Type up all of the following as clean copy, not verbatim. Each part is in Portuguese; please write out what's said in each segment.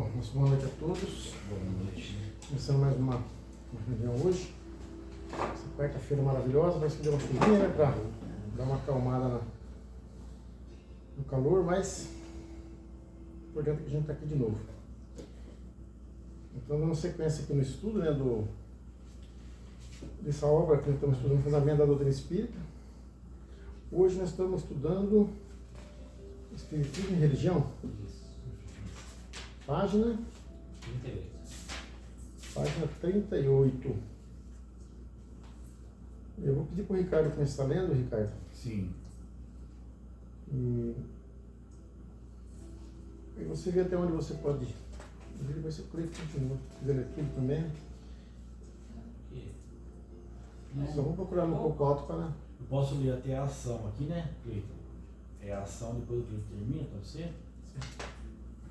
Bom, boa noite a todos. Boa noite. Começando mais uma reunião hoje. Essa quarta-feira maravilhosa, parece que deu uma chuvinha, né? Pra dar uma acalmada no calor, mas o importante é que a gente está aqui de novo. Então, dando sequência aqui no estudo, né, dessa obra que nós estamos estudando, Fundamento da Doutrina Espírita. Hoje nós estamos estudando Espiritismo e Religião. Isso. Página 38. Página 38. Eu vou pedir para o Ricardo começar lendo, Ricardo. Sim. E você vê até onde você pode ir. Depois você clica e continua. Fazendo aquilo também. Aqui. Só vou procurar um pouco alto para... Eu posso ler até a ação aqui, né, Cleiton? É a ação depois que a gente termina, pode ser?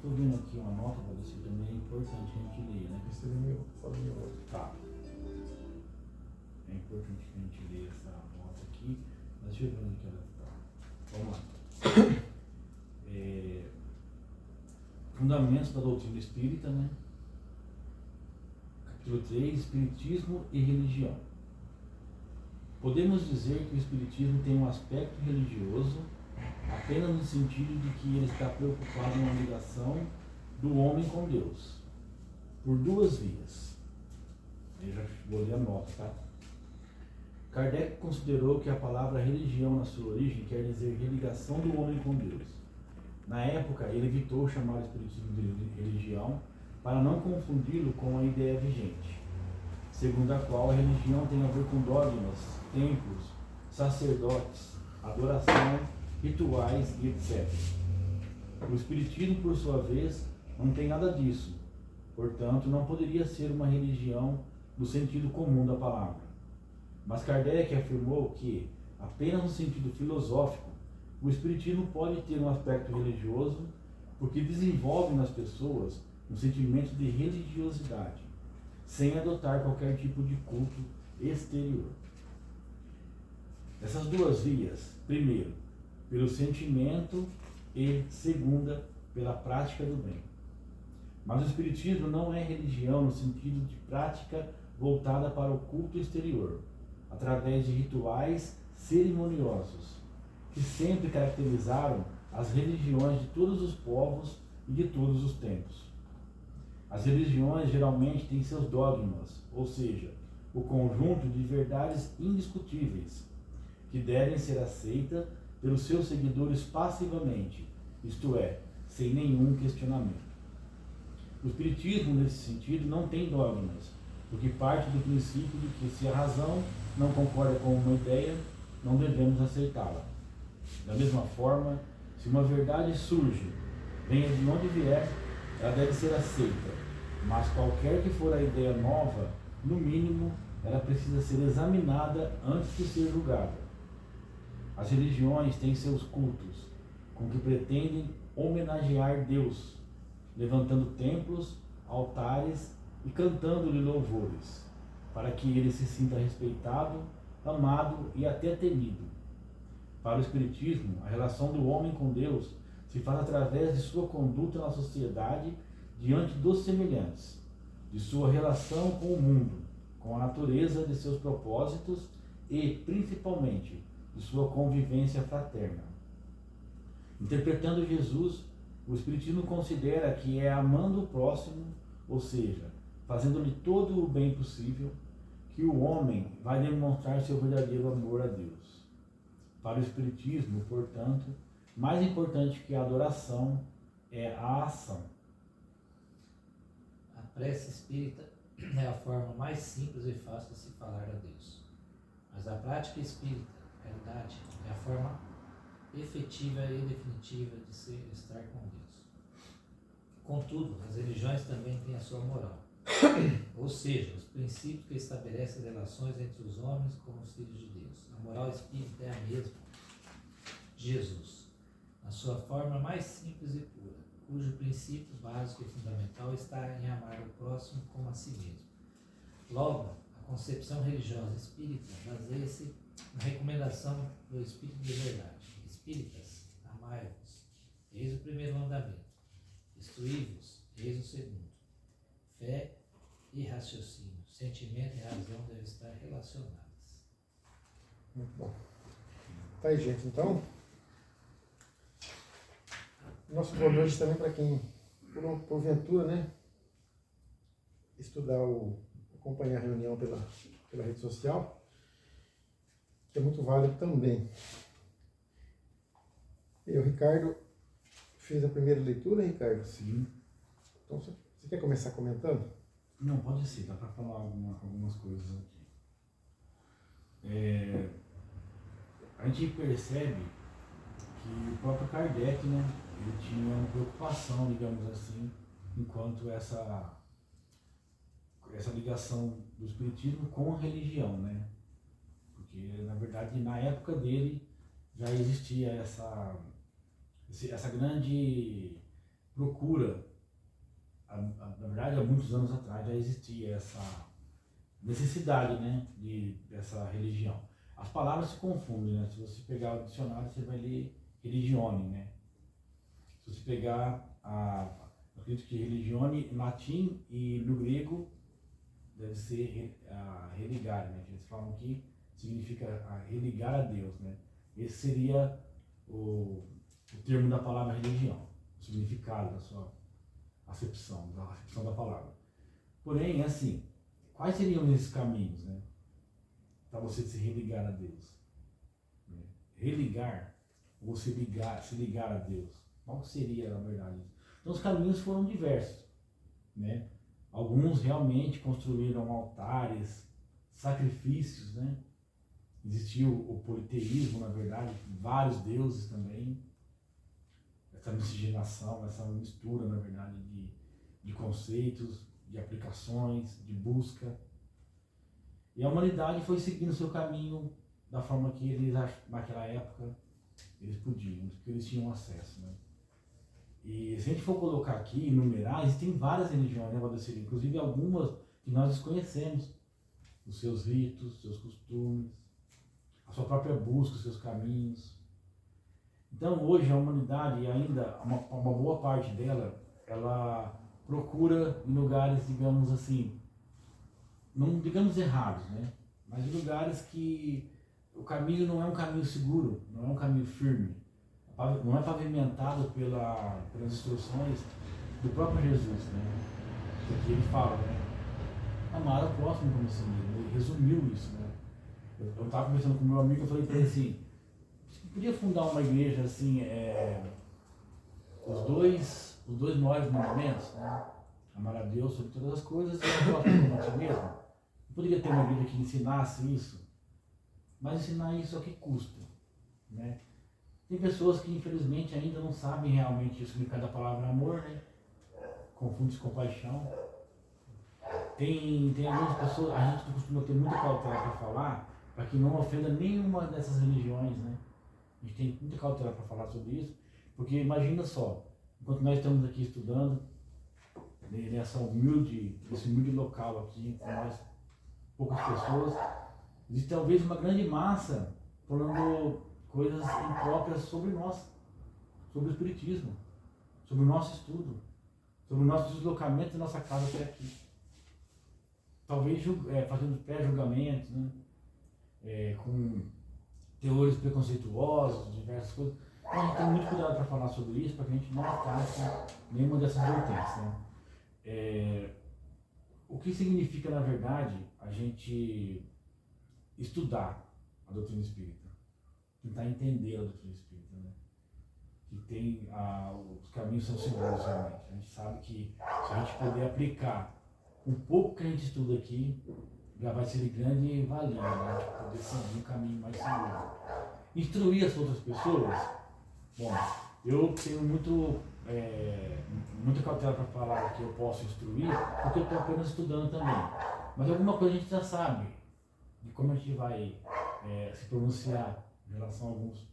Estou vendo aqui uma nota para você também, é importante que a gente leia, né? Esse é meu, fala meu outro. Tá. É importante que a gente leia essa nota aqui. Mas deixa eu ver onde que ela está. Vamos lá. Fundamentos da doutrina espírita, né? Capítulo 3, Espiritismo e Religião. Podemos dizer que o Espiritismo tem um aspecto religioso apenas no sentido de que ele está preocupado na ligação do homem com Deus, por duas vias. Eu já vou ler a nota, tá? Kardec considerou que a palavra religião na sua origem quer dizer religação do homem com Deus. Na época, ele evitou chamar o Espiritismo de religião para não confundi-lo com a ideia vigente, segundo a qual a religião tem a ver com dogmas, templos, sacerdotes, adoração, rituais e etc. O Espiritismo, por sua vez, não tem nada disso, portanto, não poderia ser uma religião no sentido comum da palavra. Mas Kardec afirmou que, apenas no sentido filosófico, o Espiritismo pode ter um aspecto religioso porque desenvolve nas pessoas um sentimento de religiosidade, sem adotar qualquer tipo de culto exterior. Essas duas vias, primeiro, pelo sentimento e, segunda, pela prática do bem. Mas o Espiritismo não é religião no sentido de prática voltada para o culto exterior, através de rituais cerimoniosos, que sempre caracterizaram as religiões de todos os povos e de todos os tempos. As religiões geralmente têm seus dogmas, ou seja, o conjunto de verdades indiscutíveis, que devem ser aceitas pelos seus seguidores passivamente, isto é, sem nenhum questionamento. O Espiritismo, nesse sentido, não tem dogmas, porque parte do princípio de que se a razão não concorda com uma ideia, não devemos aceitá-la. Da mesma forma, se uma verdade surge, venha de onde vier, ela deve ser aceita, mas qualquer que for a ideia nova, no mínimo, ela precisa ser examinada antes de ser julgada. As religiões têm seus cultos, com que pretendem homenagear Deus, levantando templos, altares e cantando-lhe louvores, para que ele se sinta respeitado, amado e até temido. Para o Espiritismo, a relação do homem com Deus se faz através de sua conduta na sociedade diante dos semelhantes, de sua relação com o mundo, com a natureza de seus propósitos e, principalmente, de sua convivência fraterna. Interpretando Jesus, o Espiritismo considera que é amando o próximo, ou seja, fazendo-lhe todo o bem possível, que o homem vai demonstrar seu verdadeiro amor a Deus. Para o Espiritismo, portanto, mais importante que a adoração é a ação. A prece espírita é a forma mais simples e fácil de se falar a Deus. Mas a prática espírita, a caridade, é a forma efetiva e definitiva de estar com Deus. Contudo, as religiões também têm a sua moral, ou seja, os princípios que estabelecem as relações entre os homens como os filhos de Deus. A moral espírita é a mesma de Jesus, na sua forma mais simples e pura, cujo princípio básico e fundamental está em amar o próximo como a si mesmo. Logo, a concepção religiosa espírita baseia-se na recomendação do Espírito de Verdade. Espíritas, amai-vos. Eis o primeiro mandamento. Instruí-vos, Eis o segundo. Fé e raciocínio, sentimento e razão devem estar relacionadas. Muito bom. Tá aí, gente. Então, nosso plano hoje também para quem, porventura, né, estudar acompanhar a reunião pela rede social, que é muito válido também. E o Ricardo fez a primeira leitura, Ricardo? Sim. Então, você quer começar comentando? Não, pode ser, dá para falar algumas coisas aqui. A gente percebe que o próprio Kardec, né, ele tinha uma preocupação, digamos assim, enquanto essa ligação do espiritismo com a religião, né? Porque, na verdade, na época dele já existia essa grande procura. Na verdade, há muitos anos atrás já existia essa necessidade, né, dessa religião. As palavras se confundem, né? Se você pegar o dicionário, você vai ler religione, né? Se você pegar eu acredito que religione em latim e no grego deve ser religare, né? Que eles falam que significa religar a Deus, né? Esse seria o termo da palavra religião, o significado da sua acepção da palavra. Porém, assim, quais seriam esses caminhos, né, para você se religar a Deus? Religar, ou se ligar a Deus. Qual seria, na verdade? Então, os caminhos foram diversos, né? Alguns realmente construíram altares, sacrifícios, né? Existiu o politeísmo, na verdade, vários deuses também. Essa miscigenação, essa mistura, na verdade, de conceitos, de aplicações, de busca. E a humanidade foi seguindo o seu caminho da forma que eles, naquela época, eles podiam, porque eles tinham acesso, né? E se a gente for colocar aqui, enumerar, existem várias religiões, né, Valdecir? Inclusive algumas que nós desconhecemos, os seus ritos, os seus costumes, a sua própria busca, os seus caminhos. Então hoje a humanidade ainda, uma boa parte dela, ela procura em lugares, digamos assim, não digamos errados, né? Mas em lugares que o caminho não é um caminho seguro, não é um caminho firme, não é pavimentado pelas instruções do próprio Jesus, né? Porque ele fala, né? Amar o próximo como si mesmo. Ele resumiu isso, né? Eu estava conversando com meu amigo, eu falei para ele assim, você podia fundar uma igreja assim, os dois maiores mandamentos, né? Amar a Deus sobre todas as coisas e o próximo como a si mesmo. Eu poderia ter uma igreja que ensinasse isso, mas ensinar isso a que custa, né? Tem pessoas que infelizmente ainda não sabem realmente o significado da palavra amor, né? Confunde com paixão. Tem algumas pessoas, a gente costuma ter muita cautela para falar, para que não ofenda nenhuma dessas religiões, né? A gente tem muita cautela para falar sobre isso, porque imagina só, enquanto nós estamos aqui estudando, nesse humilde local aqui, com nós, poucas pessoas, existe talvez uma grande massa falando coisas impróprias sobre nós, sobre o espiritismo, sobre o nosso estudo, sobre o nosso deslocamento da nossa casa até aqui. Talvez fazendo pré-julgamentos, né? Com teores preconceituosos, diversas coisas. Então a gente tem muito cuidado para falar sobre isso, para que a gente não ataque nenhuma dessas vertentes, né? O que significa, na verdade, a gente estudar a doutrina espírita, tentar entender a doutrina espírita, né? Que tem os caminhos são seguros realmente. A gente sabe que se a gente puder aplicar um pouco que a gente estuda aqui, já vai ser de grande valia, né? Poder seguir um caminho mais seguro. Instruir as outras pessoas, bom, eu tenho muita cautela para falar que eu posso instruir, porque eu estou apenas estudando também. Mas alguma coisa a gente já sabe de como a gente vai se pronunciar em relação a alguns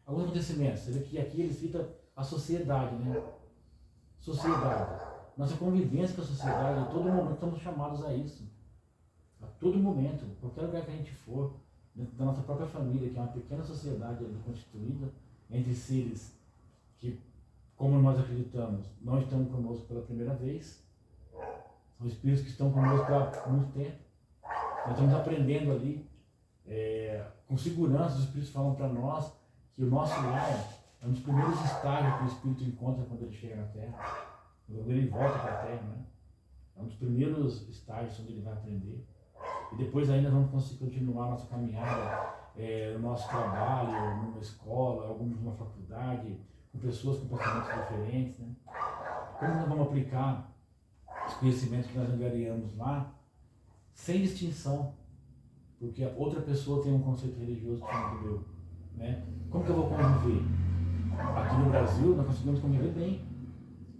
acontecimentos. Você vê que aqui ele cita a sociedade, né? Sociedade. Nossa convivência com a sociedade, a todo momento estamos chamados a isso. A todo momento, qualquer lugar que a gente for, dentro da nossa própria família, que é uma pequena sociedade ali constituída entre seres que como nós acreditamos, não estão conosco pela primeira vez. São espíritos que estão conosco há muito tempo. Nós estamos aprendendo ali, com segurança. Os espíritos falam para nós que o nosso lar é um dos primeiros estágios que o espírito encontra quando ele chega na Terra, quando ele volta para a Terra, né? É um dos primeiros estágios onde ele vai aprender. E depois ainda vamos conseguir continuar a nossa caminhada, no nosso trabalho, numa escola, alguns numa faculdade, com pessoas com pensamentos diferentes, né? Como nós vamos aplicar os conhecimentos que nós angariamos lá, sem distinção, porque a outra pessoa tem um conceito religioso diferente do meu, né? Como que eu vou conviver? Aqui no Brasil nós conseguimos conviver bem,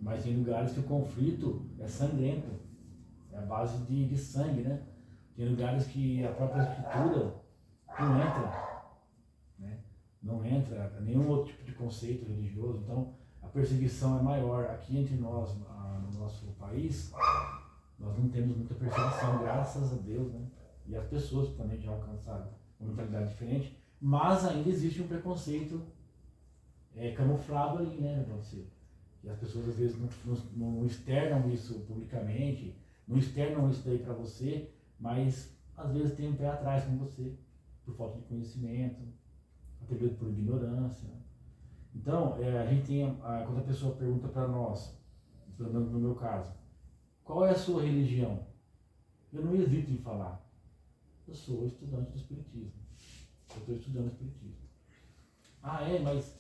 mas tem lugares que o conflito é sangrento, é a base de sangue, né? Tem lugares que a própria escritura não entra, né? Não entra nenhum outro tipo de conceito religioso. Então a perseguição é maior. Aqui entre nós, no nosso país, nós não temos muita perseguição, graças a Deus, né? E as pessoas também já alcançaram uma mentalidade diferente, mas ainda existe um preconceito camuflado ali, né, você? E as pessoas às vezes não externam isso publicamente, não externam isso daí para você, mas às vezes tem um pé atrás com você, por falta de conhecimento, até mesmo por ignorância. Então, a gente tem, quando a pessoa pergunta para nós, pelo menos no meu caso, qual é a sua religião? Eu não hesito em falar, eu sou estudante do Espiritismo, eu estou estudando o Espiritismo. Mas...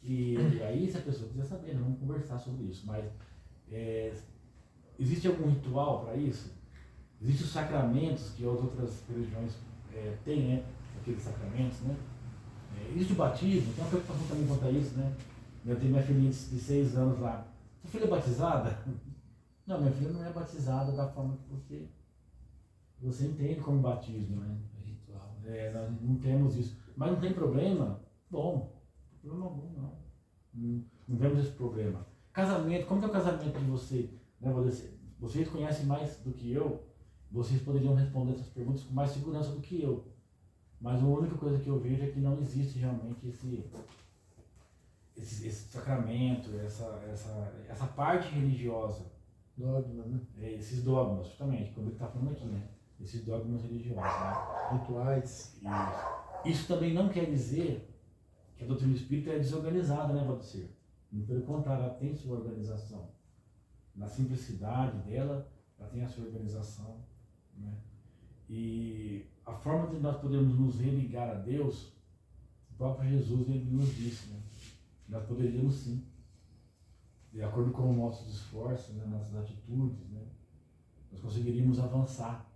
E aí, se a pessoa quiser saber, nós vamos conversar sobre isso, mas existe algum ritual para isso? Existem os sacramentos que as outras religiões têm, né? Aqueles sacramentos, né? Existe o batismo, tem uma preocupação também quanto a isso, né? Eu tenho minha filhinha de 6 anos lá. Sua filha é batizada? Não, minha filha não é batizada da forma que você entende como batismo, né? É ritual. Nós não temos isso. Mas não tem problema? Bom, problema algum, não. Não vemos esse problema. Casamento, como que é o casamento de você? Né? Vocês conhecem mais do que eu, vocês poderiam responder essas perguntas com mais segurança do que eu. Mas a única coisa que eu vejo é que não existe realmente esse sacramento, essa parte religiosa. Dogma, né? Esses dogmas, justamente, como ele está falando aqui, né? Esses dogmas religiosos, né? Rituais. Isso também não quer dizer que a doutrina espírita é desorganizada, né, Valdecir? Pelo contrário, ela tem sua organização. Na simplicidade dela, ela tem a sua organização, né? E a forma de nós podemos nos religar a Deus, o próprio Jesus ele nos disse, né? Nós poderíamos sim, de acordo com os nossos esforços, né, nossas atitudes, né, nós conseguiríamos avançar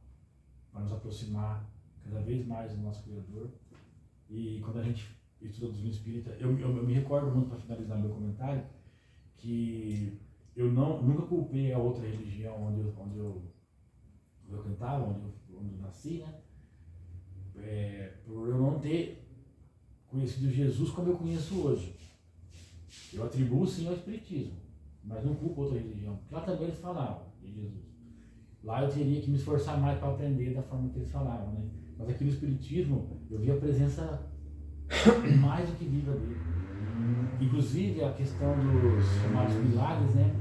para nos aproximar cada vez mais do nosso Criador. E quando a gente estuda a doutrina espírita, eu me recordo muito, para finalizar meu comentário, que eu nunca culpei a outra religião onde eu cantava, onde eu nasci, né? Por eu não ter conhecido Jesus como eu conheço hoje. Eu atribuo sim ao Espiritismo, mas não culpo outra religião, porque lá também eles falavam de Jesus. Lá eu teria que me esforçar mais para aprender da forma que eles falavam, né? Mas aqui no Espiritismo eu vi a presença mais do que viva dele. Inclusive a questão dos chamados milagres, né?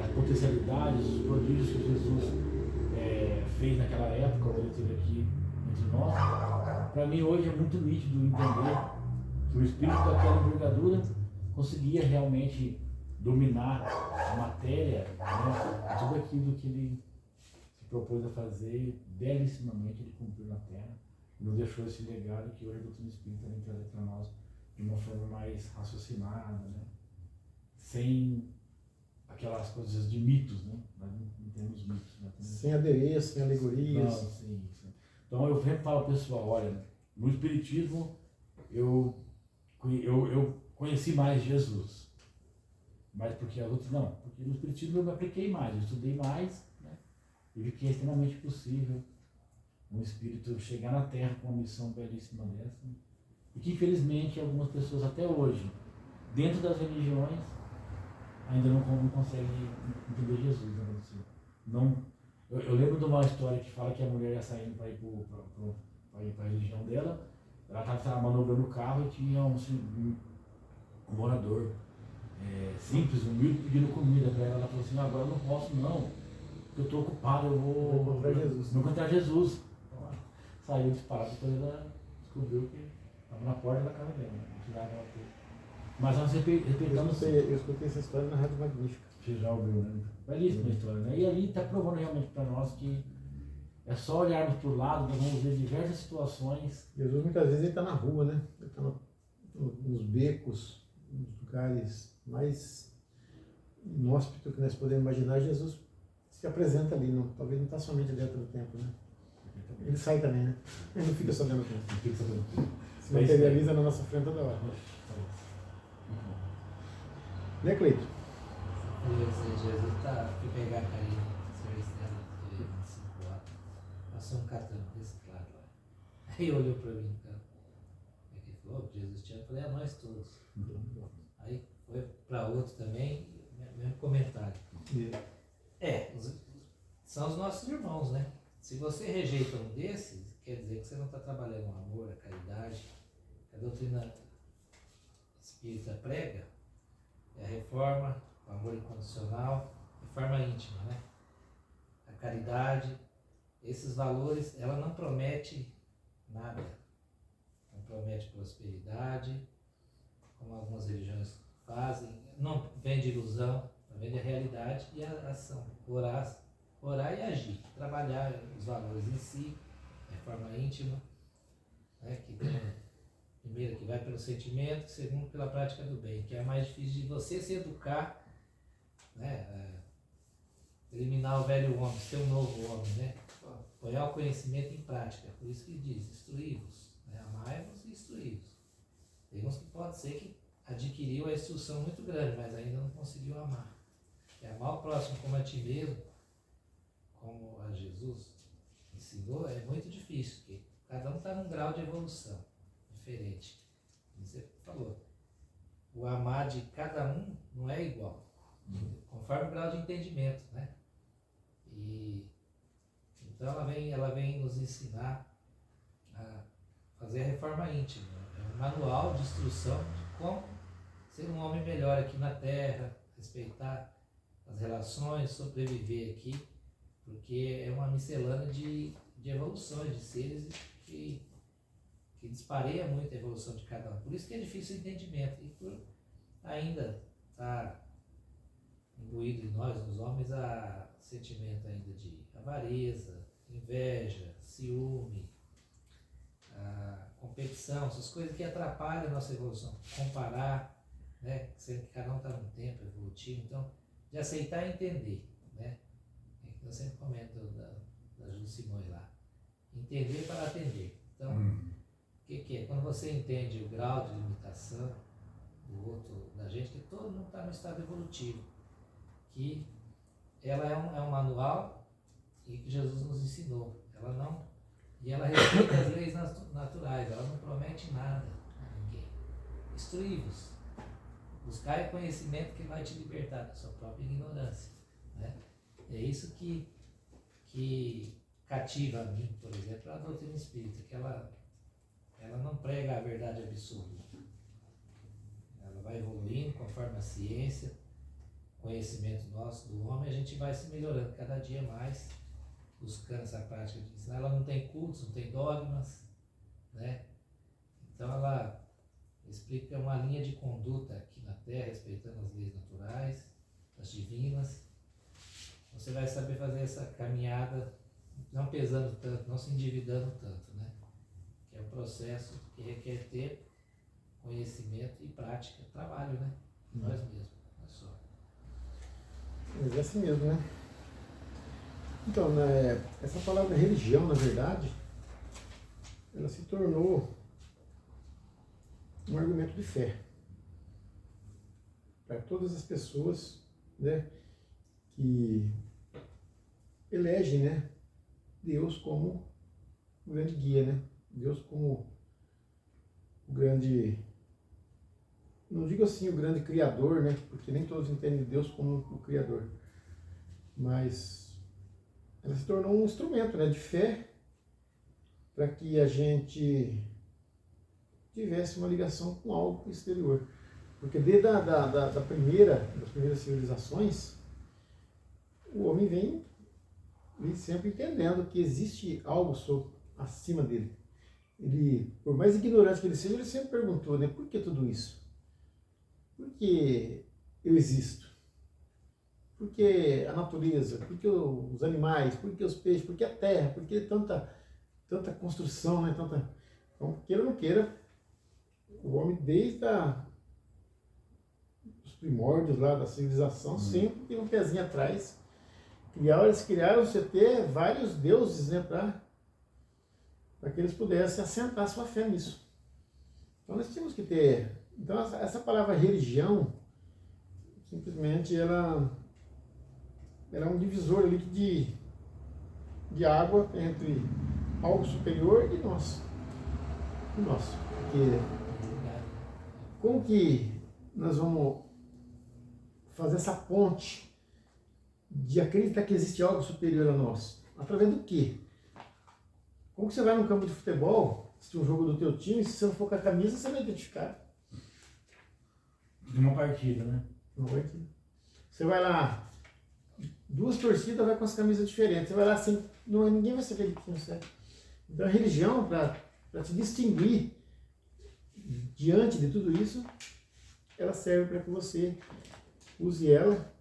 As potencialidades, os prodígios que Jesus fez naquela época, quando ele esteve aqui entre nós. Para mim hoje é muito nítido entender que o espírito daquela envergadura conseguia realmente dominar a matéria, né? Tudo aquilo que ele se propôs a fazer, belíssimamente ele cumpriu na Terra e nos deixou esse legado que hoje a doutrina espírita vem trazer para nós de uma forma mais raciocinada, né? Sem aquelas coisas de mitos, né? Nós não temos mitos, né? Sem adereço, sem alegorias. Não, sim. Então eu sempre falo ao pessoal, olha, no Espiritismo eu conheci mais Jesus. Mas porque as outras não, porque no Espiritismo eu me apliquei mais, eu estudei mais, né? E vi que é extremamente possível um espírito chegar na Terra com uma missão belíssima dessa, né? E que infelizmente algumas pessoas até hoje, dentro das religiões, ainda não conseguem entender Jesus, né? Eu lembro de uma história que fala que a mulher ia saindo para ir para a religião dela, ela estava manobrando o carro e tinha um morador simples, humilde, pedindo comida para ela. Ela falou assim, agora eu não posso não, porque eu estou ocupado, eu vou encontrar Jesus. Então, ela saiu disparada, depois ela descobriu que estava na porta da casa dela, né? Mas nós respeitamos. Eu escutei essa história na Rádio Magnífica. Você já ouviu, né? Belíssima história, né? E ali está provando realmente para nós que é só olharmos para o lado, nós vamos ver diversas situações. Jesus muitas vezes ele está na rua, né? Ele está nos becos, nos lugares mais inóspitos que nós podemos imaginar. Jesus se apresenta ali, não, talvez não está somente dentro do templo, né? Ele sai também, né? Ele não fica só dentro do templo. Se materializa na nossa frente toda hora. Né, Cleito? Jesus fui pegar a Karina, serviço dela, de 25 horas, passou um catano reciclado lá. Aí olhou para mim, cara. Aí ele falou, Jesus te ama. Eu falei, a nós todos. Aí foi para outro também, mesmo comentário. São os nossos irmãos, né? Se você rejeita um desses, quer dizer que você não está trabalhando o amor, a caridade. A doutrina espírita prega é a reforma, o amor incondicional, reforma íntima, né? A caridade, esses valores, ela não promete nada. Não promete prosperidade, como algumas religiões fazem, não vende ilusão, não vende a realidade e a ação. Orar e agir, trabalhar os valores em si, reforma íntima, né? Que tem, primeiro, que vai pelo sentimento, segundo, pela prática do bem, que é a mais difícil de você se educar, né? Eliminar o velho homem, ser um novo homem, né? Apoiar o conhecimento em prática, por isso que diz, instruí-vos, né? Amai-vos e instruí-vos. Tem uns que pode ser que adquiriu a instrução muito grande, mas ainda não conseguiu amar. E amar o próximo como a ti mesmo, como a Jesus ensinou, é muito difícil, porque cada um está num grau de evolução diferente. Como você falou, o amar de cada um não é igual, conforme o grau de entendimento, né? E então ela vem nos ensinar a fazer a reforma íntima. É um manual de instrução de como ser um homem melhor aqui na Terra, respeitar as relações, sobreviver aqui, porque é uma miscelânea de evoluções, de seres que dispareia muito a evolução de cada um. Por isso que é difícil o entendimento. E por ainda estar imbuído em nós, nos homens, há sentimento ainda de avareza, inveja, ciúme, competição, essas coisas que atrapalham a nossa evolução. Comparar, né? Sendo que cada um está num tempo evolutivo. Então, de aceitar e entender, né? Eu sempre comento da Júlia Simões lá. Entender para atender. Então, o que é? Quando você entende o grau de limitação do outro, da gente, que todo mundo está no estado evolutivo, que ela é um manual e que Jesus nos ensinou. Ela respeita as leis naturais, ela não promete nada a ninguém. Instruí-vos. Buscai o conhecimento que vai te libertar da sua própria ignorância, né? É isso que cativa a mim, por exemplo, a doutrina espírita, que ela não prega a verdade absoluta. Ela vai evoluindo conforme a ciência, conhecimento nosso do homem, a gente vai se melhorando cada dia mais, buscando essa prática de ensinar. Ela não tem cultos, não tem dogmas, né? Então ela explica uma linha de conduta aqui na Terra, respeitando as leis naturais, as divinas. Você vai saber fazer essa caminhada, não pesando tanto, não se endividando tanto, né? Que é um processo que requer tempo, conhecimento e prática, trabalho, né? Nós mesmos, não é só. Mas é assim mesmo, né? Então, né, essa palavra religião, na verdade, ela se tornou um argumento de fé para todas as pessoas, né, que elegem, né, Deus como o grande guia, né? Deus como o grande, não digo assim o grande criador, né? Porque nem todos entendem Deus como o criador, mas ela se tornou um instrumento, né, de fé para que a gente tivesse uma ligação com algo exterior. Porque desde das primeiras civilizações, o homem vem sempre entendendo que existe algo acima dele. Ele, por mais ignorante que ele seja, ele sempre perguntou, né, por que tudo isso? Por que eu existo? Por que a natureza? Por que os animais? Por que os peixes? Por que a terra? Por que tanta construção, né? Então, queira ou não queira, o homem desde os primórdios lá da civilização sempre tem um pezinho atrás. Eles criaram ter vários deuses, né, para que eles pudessem assentar sua fé nisso. Então nós temos que ter. Então essa palavra religião, simplesmente ela é um divisor ali de água entre algo superior e nós. Porque como que nós vamos fazer essa ponte de acreditar que existe algo superior a nós? Através do quê? Como que você vai num campo de futebol, assistir um jogo do teu time, se você não for com a camisa, você não é identificado. De uma partida, né? Uma partida. Você vai lá, duas torcidas vai com as camisas diferentes. Você vai lá assim, ninguém vai saber de quem você é. Então a religião, para te distinguir diante de tudo isso, ela serve para que você use ela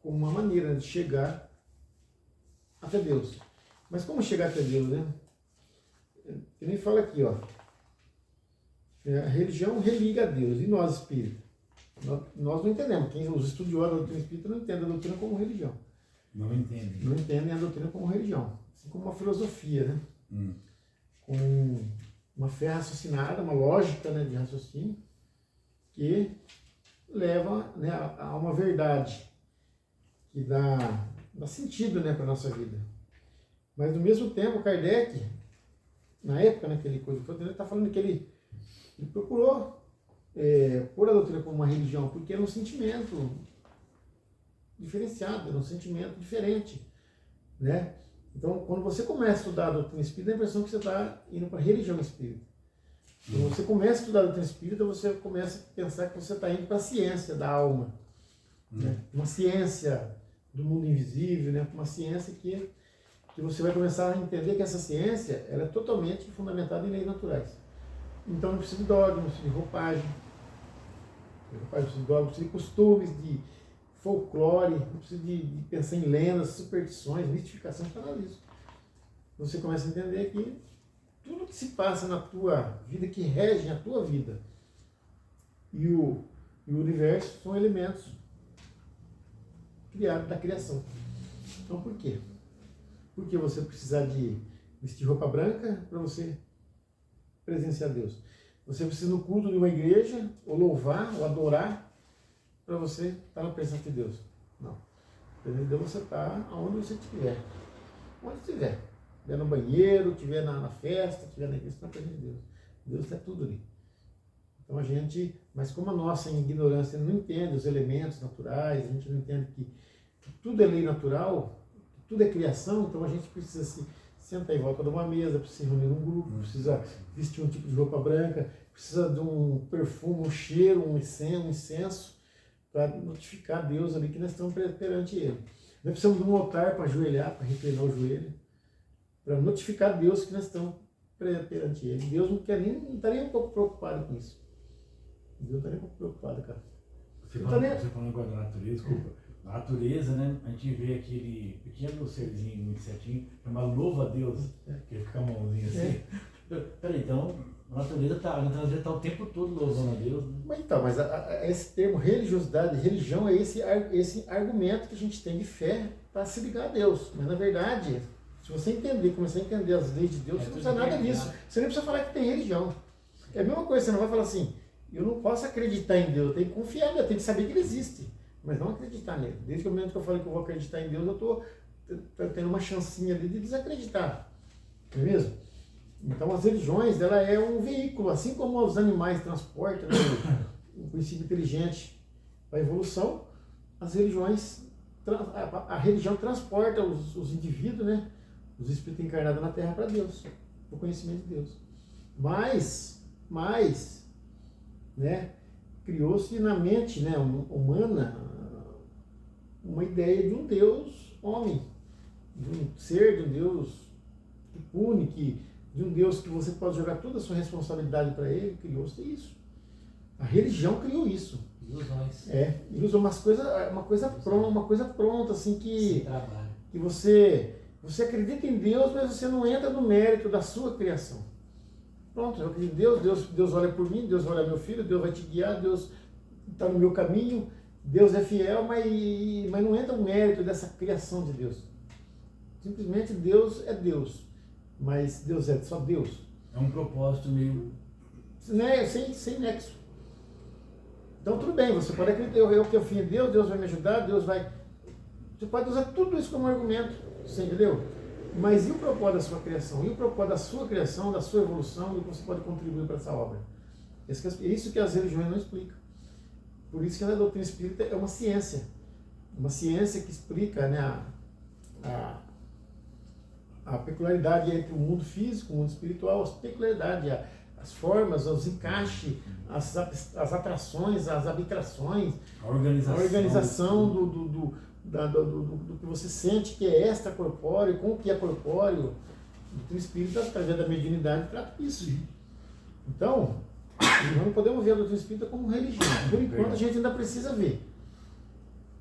como uma maneira de chegar até Deus. Mas como chegar até Deus, né? Eu nem falo aqui, ó. A religião religa a Deus, e nós espíritas? Nós não entendemos. Os estudiosos da doutrina espírita não entendem a doutrina como religião. Não entendem. Não entendem a doutrina como religião. Assim como uma filosofia, né? Com uma fé raciocinada, uma lógica, né, de raciocínio, que leva, né, a uma verdade que dá sentido, né, para a nossa vida. Mas, no mesmo tempo, Kardec, na época, né, que ele está falando que ele procurou pôr a doutrina como uma religião, porque era um sentimento diferenciado, era um sentimento diferente, né? Então, quando você começa a estudar a doutrina espírita, dá a impressão que você está indo para a religião espírita. Quando você começa a estudar a doutrina espírita, você começa a pensar que você está indo para a ciência da alma, né? Uma ciência do mundo invisível, né? Uma ciência que você vai começar a entender que essa ciência ela é totalmente fundamentada em leis naturais. Então não precisa de dogma, não precisa de roupagem, não precisa de dogma, não precisa de costumes, de folclore, não precisa de pensar em lendas, superstições, mistificação, nada disso. Você começa a entender que tudo que se passa na tua vida, que rege a tua vida e o universo são elementos criados da criação. Então por quê? Por que você precisar de vestir roupa branca para você presenciar Deus? Você precisa no culto de uma igreja, ou louvar, ou adorar, para você estar na presença de Deus. Não. Na presença de Deus você está aonde você estiver. Onde estiver. Estiver no banheiro, estiver na festa, estiver na igreja, está na presença de Deus. Deus está tudo ali. Então mas como a nossa ignorância não entende os elementos naturais, a gente não entende que tudo é lei natural, tudo é criação, então a gente precisa se sentar em volta de uma mesa, precisa se reunir num grupo, precisa vestir um tipo de roupa branca, precisa de um perfume, um cheiro, um incenso, para notificar a Deus ali que nós estamos perante Ele. Nós precisamos de um altar para ajoelhar, para reclinar o joelho, para notificar a Deus que nós estamos perante Ele. Deus não está nem um pouco preocupado com isso. Deus não está nem um pouco preocupado, cara. Você falando agora da natureza, desculpa. A natureza, né? A gente vê aquele pequeno serzinho, muito certinho, chamado louva-a-Deus, que fica a mãozinha assim. Peraí, então a natureza está o tempo todo louvando a Deus, né? Mas esse termo religiosidade, religião, é esse argumento que a gente tem de fé para se ligar a Deus. Mas na verdade, se você começar a entender as leis de Deus, você não precisa nada disso. Você nem precisa falar que tem religião. É a mesma coisa, você não vai falar assim, eu não posso acreditar em Deus, eu tenho que confiar nele, eu tenho que saber que ele existe. Mas não acreditar nele. Desde o momento que eu falei que eu vou acreditar em Deus, eu estou tendo uma chancinha ali de desacreditar. Não é mesmo? Então as religiões, ela é um veículo, assim como os animais transportam, né, o princípio inteligente para a evolução, as religiões, a religião transporta os indivíduos, né, os espíritos encarnados na Terra para Deus, para o conhecimento de Deus. Mas, né, criou-se na mente, né, humana uma ideia de um Deus homem, de um ser, de um Deus que pune, de um Deus que você pode jogar toda a sua responsabilidade para ele. Criou-se isso. A religião criou isso. Ilusões. Ele usou uma coisa pronta, assim, Sem trabalho. que você acredita em Deus, mas você não entra no mérito da sua criação. Pronto, eu acredito em Deus olha por mim, Deus olha meu filho, Deus vai te guiar, Deus está no meu caminho, Deus é fiel, mas não entra no mérito dessa criação de Deus. Simplesmente Deus é Deus, mas Deus é só Deus. É um propósito meio... Né? Sem nexo. Então tudo bem, você pode acreditar, eu confio em Deus, Deus vai me ajudar, Deus vai... Você pode usar tudo isso como argumento, você entendeu? Mas e o propósito da sua criação? E o propósito da sua criação, da sua evolução, e que você pode contribuir para essa obra? É isso que as religiões não explicam. Por isso que a doutrina espírita é uma ciência que explica, né, a peculiaridade entre o mundo físico e o mundo espiritual, as peculiaridades, as formas, os encaixes, as atrações, as arbitrações, a organização do que você sente que é extracorpóreo, com o que é corpóreo. O doutrina espírita, através da mediunidade, trata isso. Então, nós não podemos ver a doutrina espírita como religião. Por enquanto, a gente ainda precisa ver.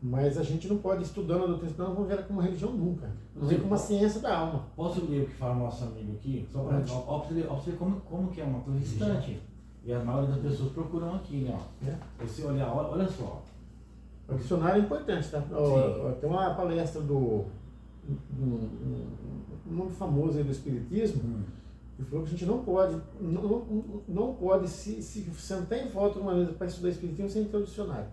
Mas a gente não pode, estudando a doutrina espírita, não vamos ver ela como religião nunca. Vamos ver como uma ciência da alma. Posso ler o que fala o nosso amigo aqui? Só para você ver como que é uma coisa distante. E a maioria das pessoas procuram aqui, né? Você olhar, olha só. O dicionário é importante, tá? Tem uma palestra um nome famoso aí do Espiritismo, que falou que a gente não pode se sentar em volta numa mesa para estudar Espiritismo sem ter o dicionário.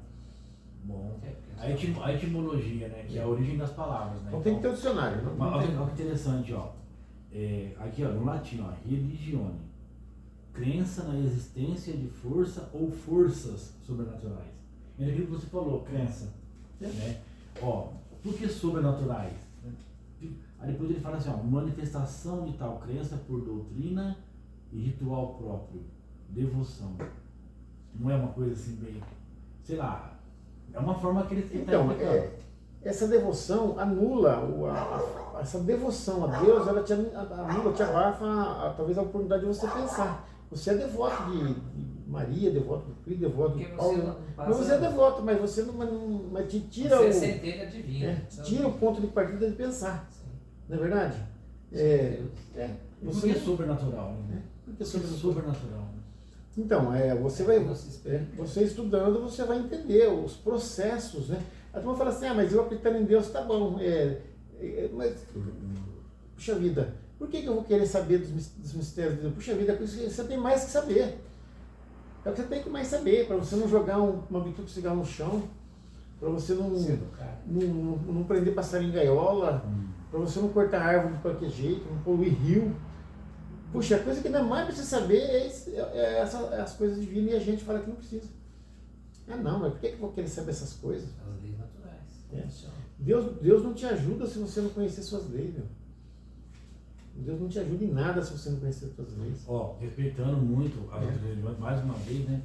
Bom, a etimologia, né? Que é a origem das palavras, né? Então tem que ter o dicionário. Olha que interessante, ó. Aqui, ó, no latim, ó, religione. Crença na existência de força ou forças sobrenaturais. É aquilo que você falou, crença. Né? Ó, por que sobrenaturais? Aí depois ele fala assim, ó, manifestação de tal crença por doutrina e ritual próprio. Devoção. Não é uma coisa assim bem... Sei lá, é uma forma que ele então, essa devoção anula, essa devoção a Deus, ela te anula, te abafa talvez a oportunidade de você pensar. Você é devoto de Maria, devoto do Cristo, devoto de Paulo. Mas você é devoto, mas você mas te tira você é centelha divina. Tira o ponto de partida de pensar. Sim. Não é verdade? Por que sobrenatural? Né? Por que sobrenatural? Então, você estudando, você vai entender os processos, né? A turma fala assim, mas eu acreditando em Deus, tá bom. Mas, puxa vida, por que eu vou querer saber dos mistérios de Deus? Puxa vida, você tem mais que saber. É o que você tem que mais saber, para você não jogar uma bituca de cigarro no chão, para você não prender passarinho em gaiola, para você não cortar árvore de qualquer jeito, não poluir rio. Puxa, a coisa que ainda mais precisa saber é as coisas divinas, e a gente fala que não precisa. Não, mas por que eu vou querer saber essas coisas? As leis naturais. Deus não te ajuda se você não conhecer suas leis, meu. Deus não te ajuda em nada se você não conhecer as suas leis. Respeitando muito as outras religiões, mais uma vez, né?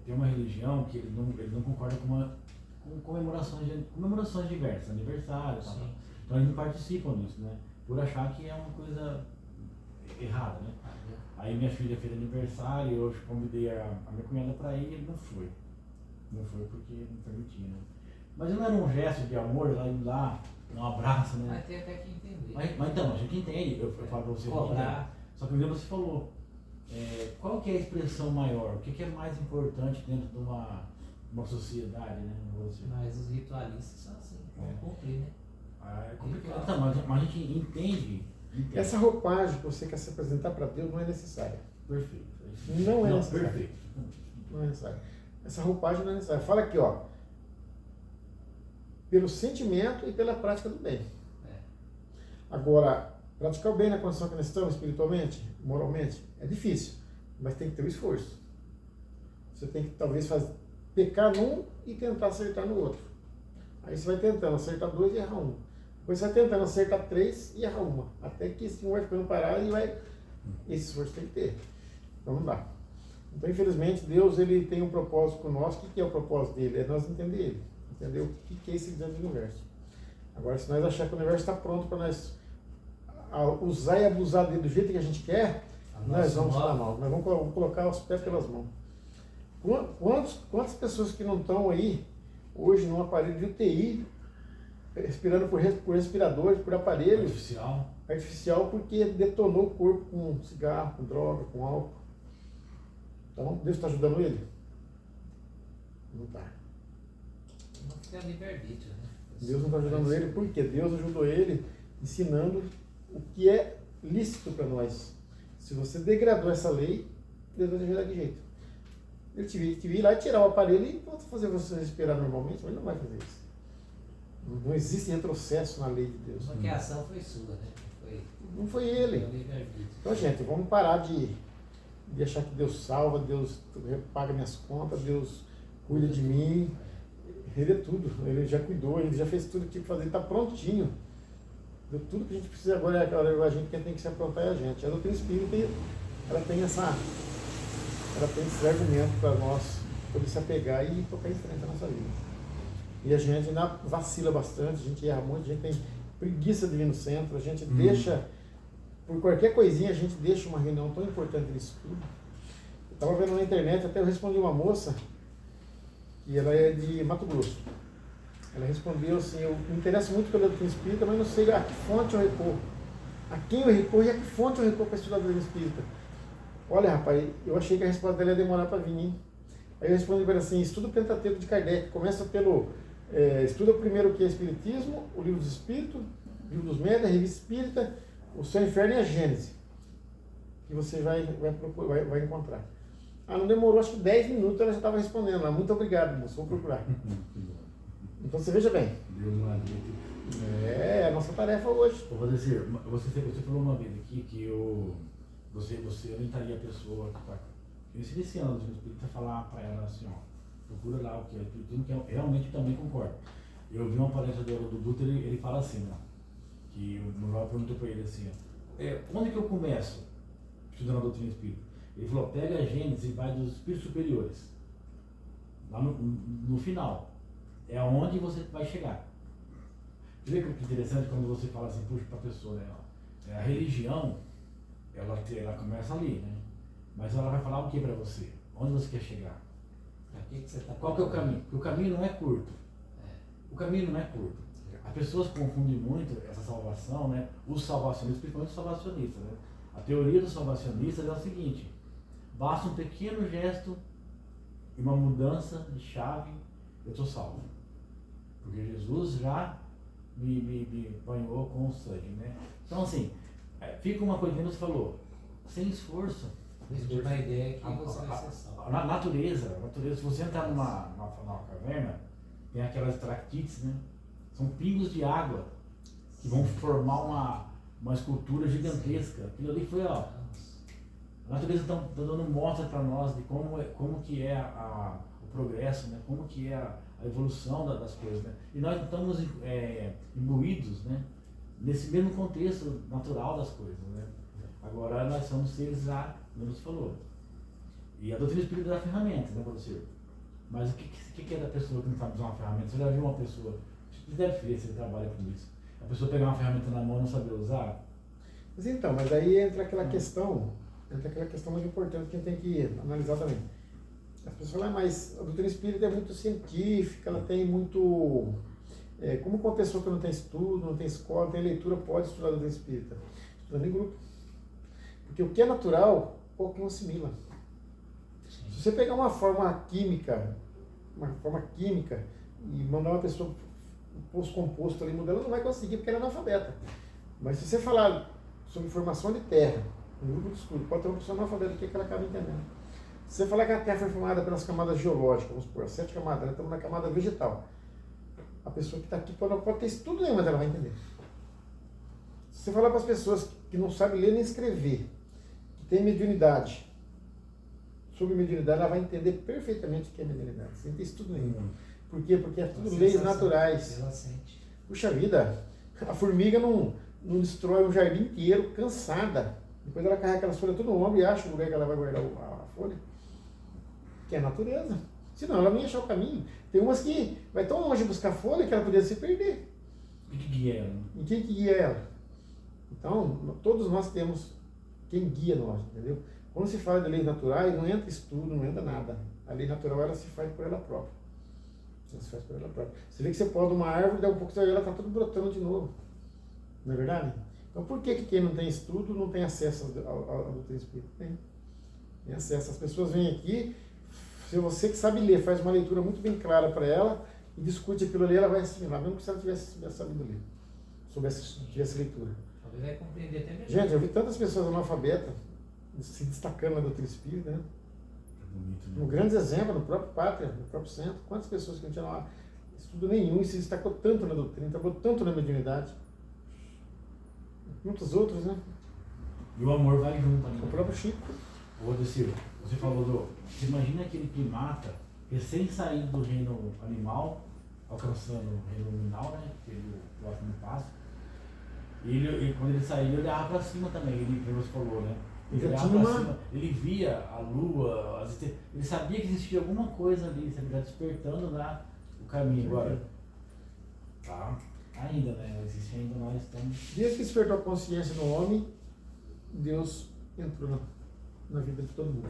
Tem uma religião que eles não concordam com comemorações diversas, aniversários, tal. Então eles não participam disso, né? Por achar que é uma coisa errada, né? Aí minha filha fez aniversário, eu convidei a minha cunhada para ir e ele não foi. Não foi porque não permitia, né? Mas não era um gesto de amor, ela ir lá, dar um abraço, né? Mas tem até que entender. Mas então, a gente entende, eu falo para você. Cobrar. Só que o que você falou, qual que é a expressão maior? O que é mais importante dentro de uma sociedade, né? Mas os ritualistas são assim, vão cumprir, né? É complicado. Então, mas a gente entende. Essa roupagem que você quer se apresentar para Deus não é necessária. Perfeito. Não é necessária. Perfeito. Não é necessária. Essa roupagem não é necessária. Fala aqui, ó. Pelo sentimento e pela prática do bem. Agora, praticar o bem na condição que nós estamos, espiritualmente, moralmente, é difícil. Mas tem que ter o esforço. Você tem que, talvez, pecar num e tentar acertar no outro. Aí você vai tentando acertar 2 e errar 1. Depois você vai tentando acertar 3 e errar 1. Até que esse um vai ficando parado e vai... Esse esforço tem que ter. Então não dá. Então, infelizmente, Deus ele tem um propósito conosco. O que é o propósito dele? É nós entender ele, entender o que é esse grande universo. Agora, se nós achar que o universo está pronto para nós usar e abusar dele do jeito que a gente quer, nós vamos se dar mal. Nós vamos colocar os pés pelas mãos. Quantas pessoas que não estão aí hoje num aparelho de UTI, respirando por respiradores, por aparelho artificial, porque detonou o corpo com cigarro, com droga, com álcool. Então, Deus está ajudando ele? Não está. Não fica livre-arbítrio, né? Deus não está ajudando ele porque Deus ajudou ele ensinando o que é lícito para nós. Se você degradou essa lei, Deus vai te ajudar de jeito. Ele te vir lá e tirar o aparelho e fazer você respirar normalmente, mas ele não vai fazer isso. Não existe retrocesso na lei de Deus. Porque a ação foi sua, né? Não foi ele. Livre-arbítrio. Então, gente, vamos parar de achar que Deus salva, Deus paga minhas contas, Deus cuida de mim. Ele é tudo. Ele já cuidou, ele já fez tudo que tinha que fazer, ele está prontinho. Tudo que a gente precisa agora é a gente que tem que se aprontar é a gente. A doutrina espírita, ela tem esse argumento para nós poder se apegar e tocar em frente a nossa vida. E a gente ainda vacila bastante, a gente erra muito, a gente tem preguiça de vir no centro, a gente deixa, por qualquer coisinha, a gente deixa uma reunião tão importante nisso tudo. Eu estava vendo na internet, até eu respondi uma moça, e ela é de Mato Grosso. Ela respondeu assim: eu me interesso muito pela doutrina espírita, mas não sei a que fonte eu recorro. A quem eu recorro e a que fonte eu recorro para estudar a doutrina espírita. Olha, rapaz, eu achei que a resposta dela ia demorar para vir, hein? Aí eu respondi para ela assim: estuda o Pentateuco de Kardec, começa pelo... estuda primeiro o que é Espiritismo, o Livro dos Espíritos, o Livro dos Médiuns, a Revista Espírita, o Céu e Inferno e a Gênese, que você vai encontrar. Ah, não demorou, acho que 10 minutos ela já estava respondendo lá. Muito obrigado, moço, vou procurar. Então você veja bem. Deus não é. É a nossa tarefa hoje. Vou fazer assim, você falou uma vez aqui que você orientaria a pessoa que está iniciando no espírito a falar para ela assim, ó, procura lá o que é espiritismo, que eu realmente também concordo. Eu vi uma palestra do Dutra, ele fala assim, ó, que o Noval perguntou para ele assim, ó, onde que eu começo estudando a doutrina espírita? Ele falou, pega a Gênesis e vai dos espíritos superiores, lá no final, é onde você vai chegar. Você vê que interessante quando você fala assim, puxa para a pessoa, né, ó, a religião, ela começa ali, né, mas ela vai falar o que para você? Onde você quer chegar? Qual que é o caminho? Porque o caminho não é curto. O caminho não é curto. As pessoas confundem muito essa salvação, né? Os salvacionistas, principalmente os salvacionistas, né? A teoria dos salvacionistas é o seguinte: basta um pequeno gesto e uma mudança de chave, eu estou salvo. Porque Jesus já me banhou com o sangue, né? Então assim, fica uma coisa que você falou, sem esforço. Existe uma ideia que você vai ser salvo. A natureza, se você entrar numa caverna, tem aquelas tractites, né? São pingos de água que vão formar uma escultura gigantesca. Aquilo ali foi, ó. A natureza está dando mostra para nós de como que é o progresso, né? Como que é a evolução das coisas, né? E nós estamos imbuídos, né? Nesse mesmo contexto natural das coisas, né? Agora nós somos seres já, como você falou. E a doutrina espírita dá ferramentas, né, professor? Mas o que é da pessoa que não sabe usar uma ferramenta? Você já viu uma pessoa, você deve ver, você trabalha com isso, a pessoa pegar uma ferramenta na mão e não saber usar? Mas aí entra aquela questão muito importante que a gente tem que analisar também. As pessoas falam, mas a doutrina espírita é muito científica, ela tem muito... como uma pessoa que não tem estudo, não tem escola, não tem leitura, pode estudar a doutrina espírita? Estudando em grupo. Porque o que é natural, pouco não assimila. Se você pegar uma forma química e mandar uma pessoa pôr composto ali, ela não vai conseguir porque ela é analfabeta. Mas se você falar sobre formação de terra, um grupo de estudo, pode ter uma pessoa analfabeta que ela acaba entendendo. Se você falar que a Terra foi formada pelas camadas geológicas, vamos supor, as 7 camadas, nós estamos na camada vegetal. A pessoa que está aqui pode ter estudo nenhum, mas ela vai entender. Se você falar para as pessoas que não sabem ler nem escrever, que tem mediunidade, sobre mediunidade, ela vai entender perfeitamente o que é mediunidade, sem ter estudo nenhum. Por quê? Porque é tudo leis naturais. Ela sente. Puxa vida, a formiga não destrói um jardim inteiro, cansada. Depois ela carrega aquelas folhas todo no ombro e acha o lugar que ela vai guardar a folha. Que é a natureza. Senão ela não ia achar o caminho. Tem umas que vai tão longe buscar folha que ela podia se perder. O que guia ela? E quem que guia ela? Então, todos nós temos quem guia nós, entendeu? Quando se fala de leis naturais, não entra estudo, não entra nada. A lei natural, ela se faz por ela própria. Ela se faz por ela própria. Você vê que você poda uma árvore, dá um pouco, ela está tudo brotando de novo. Não é verdade? Então, por que quem não tem estudo não tem acesso ao doutrina espírita? Tem acesso. As pessoas vêm aqui, se você que sabe ler, faz uma leitura muito bem clara para ela e discute aquilo ali, ela vai assimilar, mesmo que se ela tivesse sabido ler, tivesse leitura. Talvez vai compreender até melhor. Gente, eu vi tantas pessoas analfabetas se destacando na doutrina espírita, né? Bonito, né? Um grande exemplo, no próprio Pátria, no próprio centro. Quantas pessoas que não tinham lá estudo nenhum e se destacou tanto na doutrina, destacou tanto na mediunidade. Muitos outros, né? E o amor vai junto ali. O próprio Chico. Ô, Odecir, você falou você imagina aquele primata recém saído do reino animal, alcançando o reino nominal, né? Que é o próximo passo. E quando ele saiu, ele olhava para cima também, como você falou, né? Ele olhava para cima, ele via a lua, as estrelas, ele sabia que existia alguma coisa ali, você está despertando lá o caminho. Agora, tá, ainda, né? Existe ainda, nós estamos. Desde que despertou a consciência no homem, Deus entrou na vida de todo mundo.